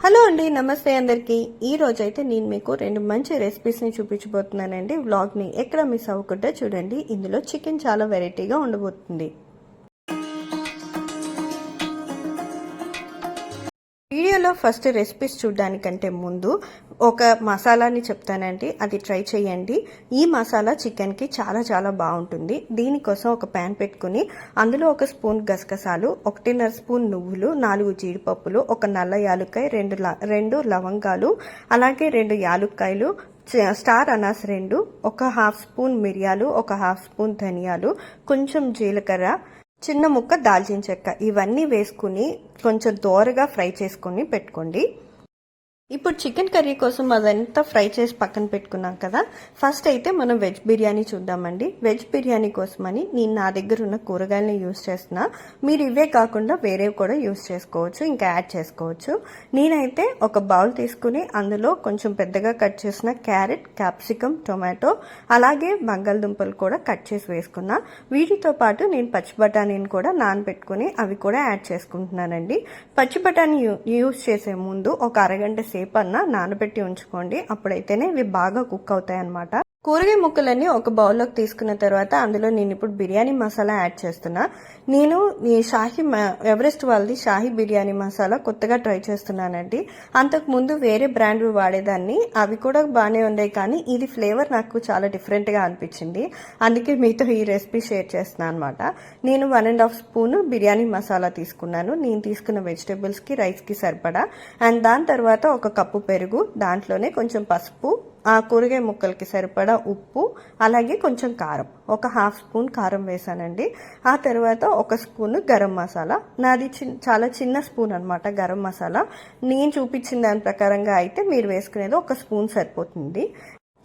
Hello అండి, నమస్తే అందరికీ. ఈ రోజైతే నేను మీకు రెండు మంచి రెసిపీస్ని చూపించబోతున్నానండి. వ్లాగ్ని ఎక్కడ మిస్ అవ్వకుండా చూడండి. ఇందులో చికెన్ చాలా వెరైటీగా ఉండబోతుంది. వీడియోలో ఫస్ట్ రెసిపీస్ చూడడానికంటే ముందు ఒక మసాలాని చెప్తానండి, అది ట్రై చేయండి. ఈ మసాలా చికెన్కి చాలా చాలా బాగుంటుంది. దీనికోసం ఒక ప్యాన్ పెట్టుకుని అందులో ఒక స్పూన్ గసగసాలు, 1.5 స్పూన్ నువ్వులు, 4 జీడిపప్పులు, ఒక నల్ల యాలుక్కాయ, 2 లవంగాలు, అలాగే 2 యాలుక్కాయలు, స్టార్ అనాస్ 2, ఒక 1/2 స్పూన్ మిరియాలు, ఒక 1/2 స్పూన్ ధనియాలు, కొంచెం జీలకర్ర, చిన్న ముక్క దాల్చిన చెక్క, ఇవన్నీ వేసుకుని కొంచెం దోరగా ఫ్రై చేసుకుని పెట్టుకోండి. ఇప్పుడు చికెన్ కర్రీ కోసం అదంతా ఫ్రై చేసి పక్కన పెట్టుకున్నాం కదా. ఫస్ట్ అయితే మనం వెజ్ బిర్యానీ చూద్దామండి. వెజ్ బిర్యానీ కోసమని నేను నా దగ్గర ఉన్న కూరగాయలని యూజ్ చేస్తున్నా. మీరు ఇవే కాకుండా వేరేవి కూడా యూజ్ చేసుకోవచ్చు, ఇంకా యాడ్ చేసుకోవచ్చు. నేనైతే ఒక బౌల్ తీసుకుని అందులో కొంచెం పెద్దగా కట్ చేసిన క్యారెట్, క్యాప్సికమ్, టొమాటో, అలాగే బంగాళదుంపలు కూడా కట్ చేసి వేసుకున్నా. వీటితో పాటు నేను పచ్చి బఠానీని కూడా నానబెట్టుకుని అవి కూడా యాడ్ చేసుకుంటున్నానండి. పచ్చి బఠానీ యూజ్ చేసే ముందు ఒక అరగంట సేపు అన్నా నానబెట్టి ఉంచుకోండి, అప్పుడైతేనే ఇవి బాగా కుక్ అవుతాయి అన్నమాట. కూరగాయ ముక్కలన్నీ ఒక బౌల్లోకి తీసుకున్న తర్వాత అందులో నేను ఇప్పుడు బిర్యానీ మసాలా యాడ్ చేస్తున్నా. నేను ఈ ఎవరెస్ట్ వాళ్ళది షాహీ బిర్యానీ మసాలా కొత్తగా ట్రై చేస్తున్నానండి. అంతకు ముందు వేరే బ్రాండ్ వాడేదాన్ని, అవి కూడా బాగానే ఉన్నాయి, కానీ ఇది ఫ్లేవర్ నాకు చాలా డిఫరెంట్గా అనిపించింది. అందుకే మీతో ఈ రెసిపీ షేర్ చేస్తున్నాను అనమాట. నేను 1.5 స్పూన్ బిర్యానీ మసాలా తీసుకున్నాను. నేను తీసుకున్న వెజిటేబుల్స్కి, రైస్కి సరిపడా. అండ్ దాని తర్వాత ఒక కప్పు పెరుగు, దాంట్లోనే కొంచెం పసుపు, ఆ కూరగాయ ముక్కలకి సరిపడా ఉప్పు, అలాగే కొంచెం కారం, ఒక 1/2 స్పూన్ కారం వేసానండి. ఆ తర్వాత ఒక స్పూన్ గరం మసాలా, నాది చాలా చిన్న స్పూన్ అనమాట గరం మసాలా. నేను చూపించిన దాని ప్రకారంగా అయితే మీరు వేసుకునేది ఒక స్పూన్ సరిపోతుంది.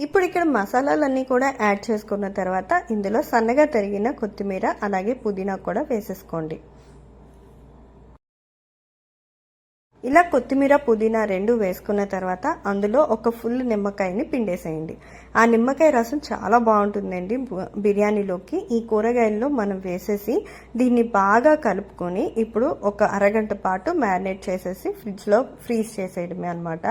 ఇప్పుడు ఇక్కడ మసాలాలన్నీ కూడా యాడ్ చేసుకున్న తర్వాత ఇందులో సన్నగా తరిగిన కొత్తిమీర, అలాగే పుదీనా కూడా వేసేసుకోండి. ఇలా కొత్తిమీర, పుదీనా 2 వేసుకున్న తర్వాత అందులో ఒక ఫుల్ నిమ్మకాయని పిండేసేయండి. ఆ నిమ్మకాయ రసం చాలా బాగుంటుందండి బిర్యానీలోకి. ఈ కూరగాయల్లో మనం వేసేసి దీన్ని బాగా కలుపుకొని ఇప్పుడు ఒక అరగంట పాటు మ్యారినేట్ చేసేసి ఫ్రిడ్జ్లో ఫ్రీజ్ చేసేయడమే అనమాట.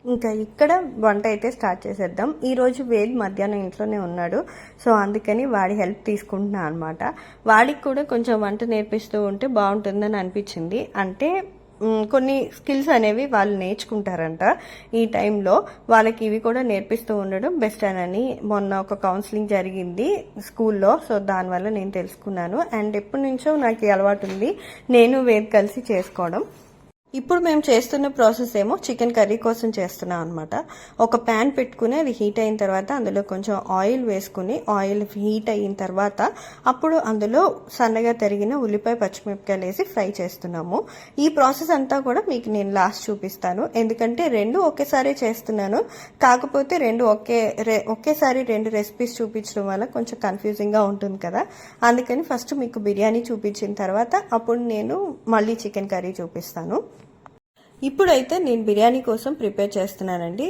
ఇంకా ఇక్కడ వంట అయితే స్టార్ట్ చేసేద్దాం. ఈరోజు వేద్ మధ్యాహ్నం ఇంట్లోనే ఉన్నాడు, సో అందుకని వాడి హెల్ప్ తీసుకుంటున్నా అనమాట. వాడికి కూడా కొంచెం వంట నేర్పిస్తూ ఉంటే బాగుంటుందని అనిపించింది. అంటే కొన్ని స్కిల్స్ అనేవి వాళ్ళు నేర్చుకుంటారంట ఈ టైంలో. వాళ్ళకి ఇవి కూడా నేర్పిస్తూ ఉండడం బెస్ట్ అని మొన్న ఒక కౌన్సిలింగ్ జరిగింది స్కూల్లో, సో దానివల్ల నేను తెలుసుకున్నాను. అండ్ ఎప్పటి నుంచో నాకు అలవాటు ఉంది, నేను వేద్ కలిసి చేసుకోవడం. ఇప్పుడు మేము చేస్తున్న ప్రాసెస్ ఏమో చికెన్ కర్రీ కోసం చేస్తున్నాం అనమాట. ఒక ప్యాన్ పెట్టుకుని అది హీట్ అయిన తర్వాత అందులో కొంచెం ఆయిల్ వేసుకుని, ఆయిల్ హీట్ అయిన తర్వాత అప్పుడు అందులో సన్నగా తరిగిన ఉల్లిపాయ, పచ్చిమిరపకాయలు వేసి ఫ్రై చేస్తున్నాము. ఈ ప్రాసెస్ అంతా కూడా మీకు నేను లాస్ట్ చూపిస్తాను, ఎందుకంటే 2 ఒకేసారి చేస్తున్నాను. కాకపోతే ఒకేసారి 2 రెసిపీస్ చూపించడం వల్ల కొంచెం కన్ఫ్యూజింగ్గా ఉంటుంది కదా. అందుకని ఫస్ట్ మీకు బిర్యానీ చూపించిన తర్వాత అప్పుడు నేను మళ్ళీ చికెన్ కర్రీ చూపిస్తాను. ఇప్పుడైతే నేను బిర్యానీ కోసం ప్రిపేర్ చేస్తున్నానండి.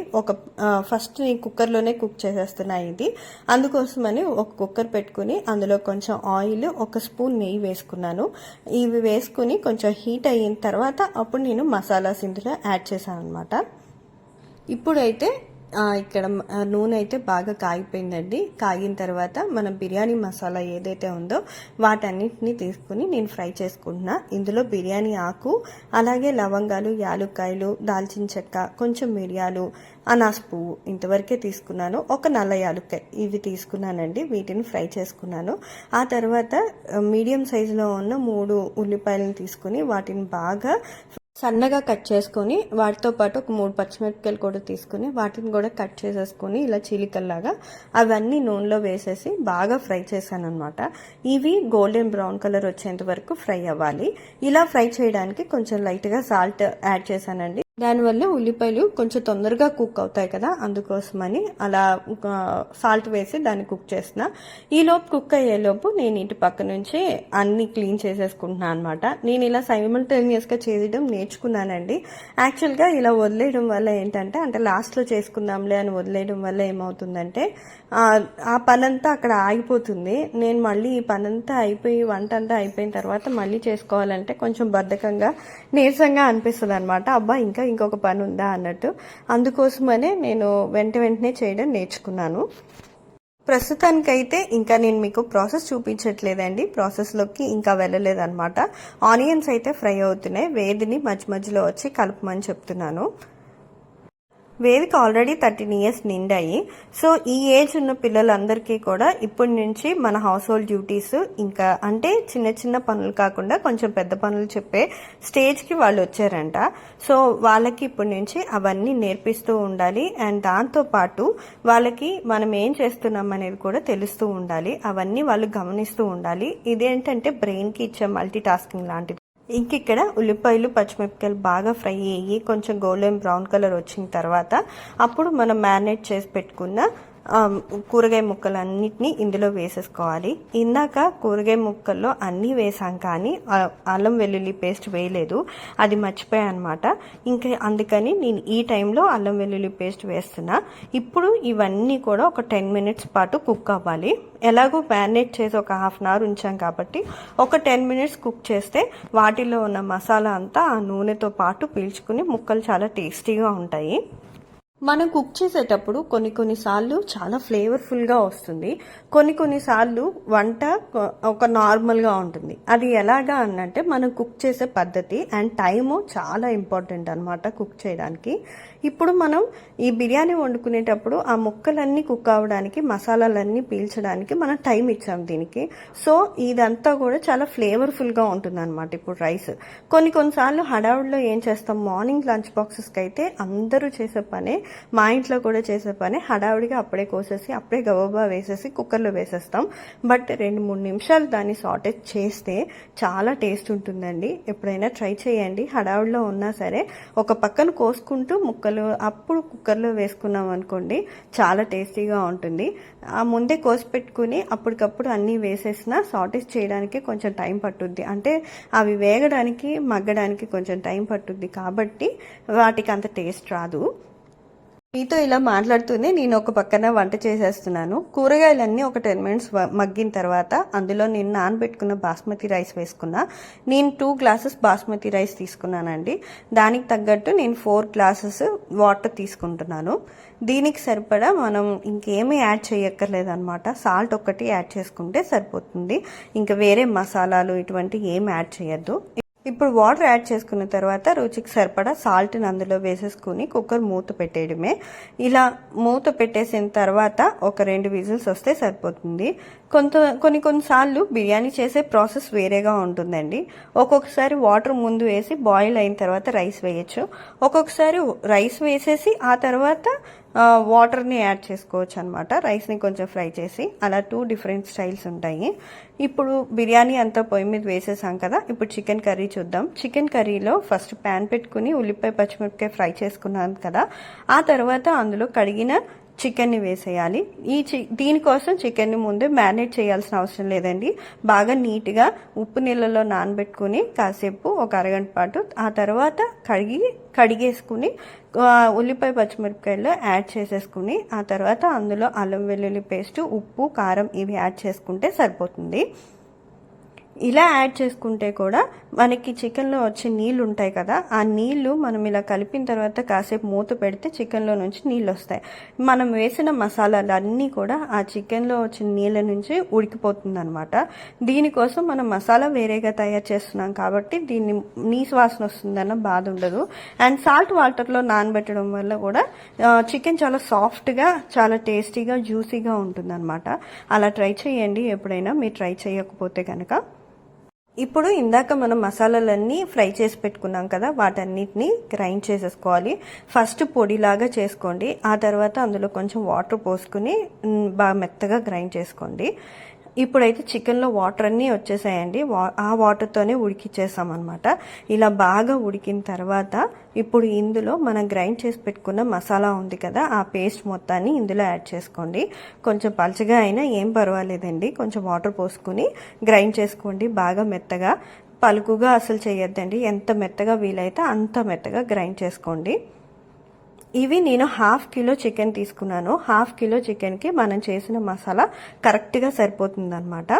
ఫస్ట్ నేను కుక్కర్లోనే కుక్ చేసేస్తున్నా ఇది. అందుకోసమని ఒక కుక్కర్ పెట్టుకుని అందులో కొంచెం ఆయిల్, ఒక స్పూన్ నెయ్యి వేసుకున్నాను. ఇవి వేసుకుని కొంచెం హీట్ అయిన తర్వాత అప్పుడు నేను మసాలాస్ ఇందులో యాడ్ చేశాను అనమాట. ఇప్పుడైతే ఇక్కడ నూనె అయితే బాగా కాగిపోయిందండి. కాగిన తర్వాత మనం బిర్యానీ మసాలా ఏదైతే ఉందో వాటన్నిటిని తీసుకుని నేను ఫ్రై చేసుకుంటున్నా. ఇందులో బిర్యానీ ఆకు, అలాగే లవంగాలు, యాలుక్కాయలు, దాల్చిన చెక్క, కొంచెం మిరియాలు, అనాస్ పువ్వు ఇంతవరకే తీసుకున్నాను. ఒక నల్ల యాలుక్కాయ ఇవి తీసుకున్నానండి. వీటిని ఫ్రై చేసుకున్నాను. ఆ తర్వాత మీడియం సైజులో ఉన్న 3 ఉల్లిపాయలను తీసుకుని వాటిని బాగా సన్నగా కట్ చేసుకొని, వాటితో పాటు ఒక 3 పచ్చిమిరపకాయలు కూడా తీసుకుని వాటిని కూడా కట్ చేసేసుకొని ఇలా చీలికల్లాగా అవన్నీ నూనెలో వేసేసి బాగా ఫ్రై చేశాను అనమాట. ఇవి గోల్డెన్ బ్రౌన్ కలర్ వచ్చేంత వరకు ఫ్రై అవ్వాలి. ఇలా ఫ్రై చేయడానికి కొంచెం లైట్గా సాల్ట్ యాడ్ చేశానండి. దానివల్ల ఉల్లిపాయలు కొంచెం తొందరగా కుక్ అవుతాయి కదా, అందుకోసమని అలా సాల్ట్ వేసి దాన్ని కుక్ చేసిన. ఈలోపు కుక్ అయ్యేలోపు నేను ఇటు పక్క నుంచి అన్ని క్లీన్ చేసేసుకుంటున్నాను అనమాట. నేను ఇలా సైమల్టేనియస్గా చేయడం నేర్చుకున్నానండి. యాక్చువల్గా ఇలా వదిలేయడం వల్ల ఏంటంటే, అంటే లాస్ట్లో చేసుకుందాంలే అని వదిలేయడం వల్ల ఏమవుతుందంటే ఆ పనంతా అక్కడ ఆగిపోతుంది. నేను మళ్ళీ ఈ పనంతా అయిపోయి వంట అంతా అయిపోయిన తర్వాత మళ్ళీ చేసుకోవాలంటే కొంచెం బద్ధకంగా నీరసంగా అనిపిస్తుంది అనమాట. అబ్బా ఇంకా ఇంకొక పని ఉందా అన్నట్టు. అందుకోసమనే నేను వెంటనే చేయడం నేర్చుకున్నాను. ప్రస్తుతానికైతే ఇంకా నేను మీకు ప్రాసెస్ చూపించట్లేదండి, ప్రాసెస్లోకి ఇంకా వెళ్ళలేదన్నమాట. ఆనియన్స్ అయితే ఫ్రై అవుతున్నాయి. వేదిని మధ్య మధ్యలో వచ్చి కలపమని చెప్తున్నాను. వేదిక ఆల్రెడీ 13 ఇయర్స్ నిండాయి. సో ఈ ఏజ్ ఉన్న పిల్లలందరికీ కూడా ఇప్పటి నుంచి మన హౌస్ హోల్డ్ డ్యూటీస్, ఇంకా అంటే చిన్న చిన్న పనులు కాకుండా కొంచెం పెద్ద పనులు చెప్పే స్టేజ్కి వాళ్ళు వచ్చారంట. సో వాళ్ళకి ఇప్పటి నుంచి అవన్నీ నేర్పిస్తూ ఉండాలి. అండ్ దాంతోపాటు వాళ్ళకి మనం ఏం చేస్తున్నాం అనేది కూడా తెలుస్తూ ఉండాలి. అవన్నీ వాళ్ళు గమనిస్తూ ఉండాలి. ఇదేంటంటే బ్రెయిన్కి ఇచ్చే మల్టీ టాస్కింగ్ లాంటిది. ఇంకిక్కడ ఉల్లిపాయలు పచ్చిమిరపకాయలు బాగా ఫ్రై అయ్యి కొంచెం గోల్డెన్ బ్రౌన్ కలర్ వచ్చిన తర్వాత అప్పుడు మనం మ్యారినేట్ చేసి పెట్టుకున్న కూరగాయ ముక్కలన్నిటినీ ఇందులో వేసేసుకోవాలి. ఇందాక కూరగాయ ముక్కల్లో అన్నీ వేసాం, కానీ అల్లం వెల్లుల్లి పేస్ట్ వేయలేదు, అది మర్చిపోయాను అనమాట. ఇంకా అందుకని నేను ఈ టైంలో అల్లం వెల్లుల్లి పేస్ట్ వేస్తున్నా. ఇప్పుడు ఇవన్నీ కూడా ఒక 10 మినిట్స్ పాటు కుక్ అవ్వాలి. ఎలాగో మ్యారినేట్ చేసి ఒక హాఫ్ అన్ అవర్ ఉంచాం కాబట్టి ఒక 10 మినిట్స్ కుక్ చేస్తే వాటిలో ఉన్న మసాలా అంతా ఆ నూనెతో పాటు పీల్చుకుని ముక్కలు చాలా టేస్టీగా ఉంటాయి. మనం కుక్ చేసేటప్పుడు కొన్నిసార్లు చాలా ఫ్లేవర్ఫుల్గా వస్తుంది, కొన్నిసార్లు వంట ఒక నార్మల్గా ఉంటుంది. అది ఎలాగా అన్నంటే మనం కుక్ చేసే పద్ధతి అండ్ టైము చాలా ఇంపార్టెంట్ అనమాట కుక్ చేయడానికి. ఇప్పుడు మనం ఈ బిర్యానీ వండుకునేటప్పుడు ఆ ముక్కలన్నీ కుక్ అవ్వడానికి, మసాలాలన్నీ పీల్చడానికి మనం టైం ఇచ్చాం దీనికి. సో ఇదంతా కూడా చాలా ఫ్లేవర్ఫుల్గా ఉంటుంది అనమాట. ఇప్పుడు రైస్ కొన్నిసార్లు హడావుడిలో ఏం చేస్తాం, మార్నింగ్ లంచ్ బాక్సెస్కి అయితే అందరూ చేసే పనే, మా ఇంట్లో కూడా చేసే పని, హడావుడిగా అప్పుడే కోసేసి అప్పుడే గబగబా వేసేసి కుక్కర్లో వేసేస్తాం. బట్ 2-3 నిమిషాలు దాన్ని సాటేజ్ చేస్తే చాలా టేస్ట్ ఉంటుందండి. ఎప్పుడైనా ట్రై చేయండి. హడావుడిలో ఉన్నా సరే ఒక పక్కన కోసుకుంటూ ముక్కలు అప్పుడు కుక్కర్లో వేసుకున్నాం అనుకోండి, చాలా టేస్టీగా ఉంటుంది. ఆ ముందే కోసి పెట్టుకుని అప్పటికప్పుడు అన్నీ వేసేసినా సాటేజ్ చేయడానికి కొంచెం టైం పట్టుద్ది, అంటే అవి వేగడానికి మగ్గడానికి కొంచెం టైం పట్టుద్ది, కాబట్టి వాటికి అంత టేస్ట్ రాదు. మీతో ఇలా మాట్లాడుతూనే నేను ఒక పక్కన వంట చేసేస్తున్నాను. కూరగాయలన్నీ ఒక 10 మినిట్స్ మగ్గిన తర్వాత అందులో నేను నానబెట్టుకున్న బాస్మతి రైస్ వేసుకున్నా. నేను 2 గ్లాసెస్ బాస్మతి రైస్ తీసుకున్నానండి. దానికి తగ్గట్టు నేను 4 గ్లాసెస్ వాటర్ తీసుకుంటున్నాను. దీనికి సరిపడా మనం ఇంకేమీ యాడ్ చేయక్కర్లేదన్నమాట. సాల్ట్ ఒక్కటి యాడ్ చేసుకుంటే సరిపోతుంది. ఇంకా వేరే మసాలాలు ఇటువంటి ఏం యాడ్ చేయొద్దు. ఇప్పుడు వాటర్ యాడ్ చేసుకున్న తర్వాత రుచికి సరిపడా సాల్ట్ని అందులో వేసేసుకుని కుక్కర్ మూత పెట్టేయడమే. ఇలా మూత పెట్టేసిన తర్వాత ఒక 2 విజిల్స్ వస్తే సరిపోతుంది. కొన్నిసార్లు బిర్యానీ చేసే ప్రాసెస్ వేరేగా ఉంటుందండి. ఒక్కొక్కసారి వాటర్ ముందు వేసి బాయిల్ అయిన తర్వాత రైస్ వేయచ్చు, ఒక్కొక్కసారి రైస్ వేసేసి ఆ తర్వాత వాటర్ని యాడ్ చేసుకోవచ్చు అనమాట. రైస్ని కొంచెం ఫ్రై చేసి, అలా 2 డిఫరెంట్ స్టైల్స్ ఉంటాయి. ఇప్పుడు బిర్యానీ అంతా పొయ్యి మీద వేసేసాం కదా, ఇప్పుడు చికెన్ కర్రీ చూద్దాం. చికెన్ కర్రీలో ఫస్ట్ ప్యాన్ పెట్టుకుని ఉల్లిపాయ పచ్చిమిరపకాయ ఫ్రై చేసుకున్నాను కదా, ఆ తర్వాత అందులో కడిగిన చికెన్ని వేసేయాలి. దీనికోసం చికెన్ని ముందే మ్యారినేట్ చేయాల్సిన అవసరం లేదండి. బాగా నీట్గా ఉప్పు నీళ్ళలో నానబెట్టుకుని కాసేపు ఒక అరగంట పాటు, ఆ తర్వాత కడిగేసుకుని ఉల్లిపాయ పచ్చిమిరపకాయలు యాడ్ చేసేసుకుని, ఆ తర్వాత అందులో అల్లం వెల్లుల్లి పేస్ట్, ఉప్పు, కారం ఇవి యాడ్ చేసుకుంటే సరిపోతుంది. ఇలా యాడ్ చేసుకుంటే కూడా మనకి చికెన్లో వచ్చే నీళ్ళు ఉంటాయి కదా, ఆ నీళ్లు మనం ఇలా కలిపిన తర్వాత కాసేపు మూత పెడితే చికెన్లో నుంచి నీళ్ళు వస్తాయి. మనం వేసిన మసాలాలు అన్నీ కూడా ఆ చికెన్లో వచ్చిన నీళ్ళ నుంచి ఉడికిపోతుంది అనమాట. దీనికోసం మనం మసాలా వేరేగా తయారు చేస్తున్నాం కాబట్టి దీన్ని నీసు వాసన వస్తుందన్న బాధ ఉండదు. అండ్ సాల్ట్ వాటర్లో నానబెట్టడం వల్ల కూడా చికెన్ చాలా సాఫ్ట్గా, చాలా టేస్టీగా, జ్యూసీగా ఉంటుంది అనమాట. అలా ట్రై చేయండి ఎప్పుడైనా మీరు ట్రై చేయకపోతే కనుక. ఇప్పుడు ఇందాక మనం మసాలాలన్నీ ఫ్రై చేసి పెట్టుకున్నాం కదా, వాటన్నిటిని గ్రైండ్ చేసేసుకోవాలి. ఫస్ట్ పొడిలాగా చేసుకోండి, ఆ తర్వాత అందులో కొంచెం వాటర్ పోసుకుని బాగా మెత్తగా గ్రైండ్ చేసుకోండి. ఇప్పుడైతే చికెన్లో వాటర్ అన్నీ వచ్చేసాయండి. ఆ వాటర్తోనే ఉడికిచ్చేసాం అనమాట. ఇలా బాగా ఉడికిన తర్వాత ఇప్పుడు ఇందులో మనం గ్రైండ్ చేసి పెట్టుకున్న మసాలా ఉంది కదా, ఆ పేస్ట్ మొత్తాన్ని ఇందులో యాడ్ చేసుకోండి. కొంచెం పలచగా అయినా ఏం పర్వాలేదండి, కొంచెం వాటర్ పోసుకుని గ్రైండ్ చేసుకోండి బాగా మెత్తగా. పలుకుగా అసలు చేయొద్దండి, ఎంత మెత్తగా వీలైతే అంత మెత్తగా గ్రైండ్ చేసుకోండి. ఇవి నేను 1/2 కిలో చికెన్ తీసుకున్నాను. 1/2 కిలో చికెన్కి మనం చేసిన మసాలా కరెక్ట్గా సరిపోతుందన్నమాట.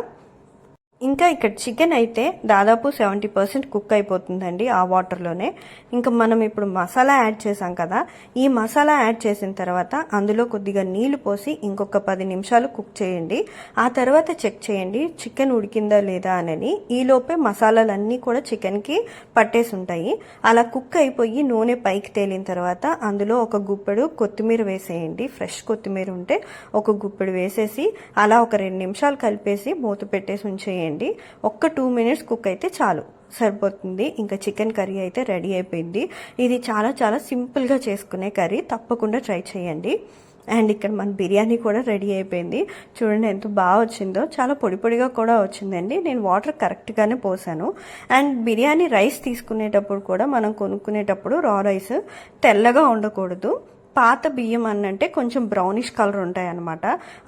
ఇంకా ఇక్కడ చికెన్ అయితే దాదాపు 70% కుక్ అయిపోతుందండి ఆ వాటర్లోనే. ఇంకా మనం ఇప్పుడు మసాలా యాడ్ చేసాం కదా, ఈ మసాలా యాడ్ చేసిన తర్వాత అందులో కొద్దిగా నీళ్లు పోసి ఇంకొక 10 నిమిషాలు కుక్ చేయండి. ఆ తర్వాత చెక్ చేయండి చికెన్ ఉడికిందా లేదా అని. ఈలోపే మసాలాలన్నీ కూడా చికెన్కి పట్టేసి ఉంటాయి. అలా కుక్ అయిపోయి నూనె పైకి తేలిన తర్వాత అందులో ఒక గుప్పెడు కొత్తిమీర వేసేయండి. ఫ్రెష్ కొత్తిమీర ఉంటే ఒక గుప్పెడు వేసేసి అలా ఒక 2 నిమిషాలు కలిపేసి మూత పెట్టేసి ఉంచేయండి. ఒక్క 2 మినిట్స్ కుక్ అయితే చాలు, సరిపోతుంది. ఇంకా చికెన్ కర్రీ అయితే రెడీ అయిపోయింది. ఇది చాలా చాలా సింపుల్గా చేసుకునే కర్రీ, తప్పకుండా ట్రై చేయండి. అండ్ ఇక్కడ మన బిర్యానీ కూడా రెడీ అయిపోయింది. చూడండి ఎంత బాగా వచ్చిందో, చాలా పొడి పొడిగా కూడా వచ్చిందండి. నేను వాటర్ కరెక్ట్గానే పోసాను. అండ్ బిర్యానీ రైస్ తీసుకునేటప్పుడు కూడా మనం కొనుక్కునేటప్పుడు రా రైస్ తెల్లగా ఉండకూడదు. పాత బియ్యం అన్నంటే కొంచెం బ్రౌనిష్ కలర్ ఉంటాయి అన్నమాట.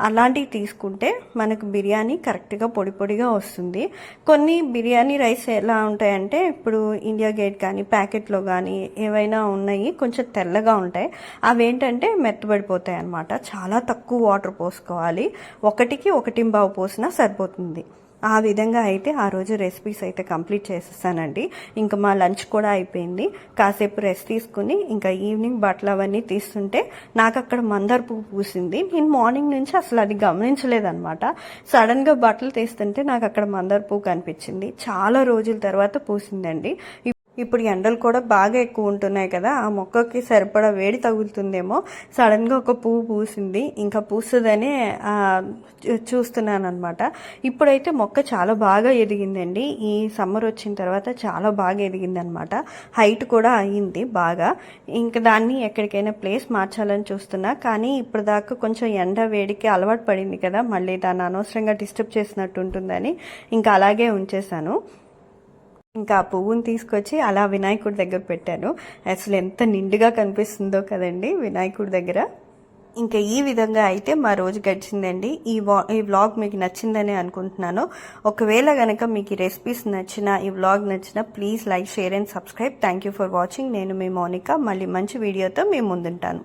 అలాంటివి తీసుకుంటే మనకు బిర్యానీ కరెక్ట్గా పొడి పొడిగా వస్తుంది. కొన్ని బిర్యానీ రైస్ ఎలా ఉంటాయంటే, ఇప్పుడు ఇండియా గేట్ కానీ ప్యాకెట్లో కానీ ఏవైనా ఉన్నాయి కొంచెం తెల్లగా ఉంటాయి. అవేంటంటే మెత్తబడిపోతాయి అన్నమాట. చాలా తక్కువ వాటర్ పోసుకోవాలి, 1కి 1.25 పోసినా సరిపోతుంది. ఆ విధంగా అయితే ఆ రోజు రెసిపీస్ అయితే కంప్లీట్ చేసేసానండి. ఇంకా మా లంచ్ కూడా అయిపోయింది. కాసేపు రెస్ట్ తీసుకుని ఇంకా ఈవినింగ్ బట్టలు అవన్నీ తీస్తుంటే నాకు అక్కడ మందార పువ్వు పూసింది. నేను మార్నింగ్ నుంచి అసలు అది గమనించలేదన్నమాట. సడన్గా బట్టలు తీస్తుంటే నాకు అక్కడ మందార పువ్వు కనిపించింది. చాలా రోజుల తర్వాత పూసిందండి. ఇప్పుడు ఎండలు కూడా బాగా ఎక్కువ ఉంటున్నాయి కదా, ఆ మొక్కకి సరిపడా వేడి తగులుతుందేమో సడన్గా ఒక పువ్వు పూసింది. ఇంకా పూస్తుందనే చూస్తున్నాను అనమాట. ఇప్పుడైతే మొక్క చాలా బాగా ఎదిగిందండి. ఈ సమ్మర్ వచ్చిన తర్వాత చాలా బాగా ఎదిగిందనమాట. హైట్ కూడా అయ్యింది బాగా. ఇంకా దాన్ని ఎక్కడికైనా ప్లేస్ మార్చాలని చూస్తున్నా, కానీ ఇప్పుడు దాకా కొంచెం ఎండ వేడికి అలవాటు పడింది కదా, మళ్ళీ దాన్ని అనవసరంగా డిస్టర్బ్ చేసినట్టు ఉంటుందని ఇంకా అలాగే ఉంచేశాను. ఇంకా ఆ పువ్వుని తీసుకొచ్చి అలా వినాయకుడి దగ్గర పెట్టాను. అసలు ఎంత నిండుగా కనిపిస్తుందో కదండి వినాయకుడి దగ్గర. ఇంకా ఈ విధంగా అయితే మా రోజు గడిచిందండి. ఈ వ్లాగ్ మీకు నచ్చిందని అనుకుంటున్నాను. ఒకవేళ కనుక మీకు ఈ రెసిపీస్ నచ్చినా, ఈ వ్లాగ్ నచ్చినా please like, share and subscribe. Thank you for watching. నేను మీ మౌనిక. మళ్ళీ మంచి వీడియోతో మీ ముందుంటాను.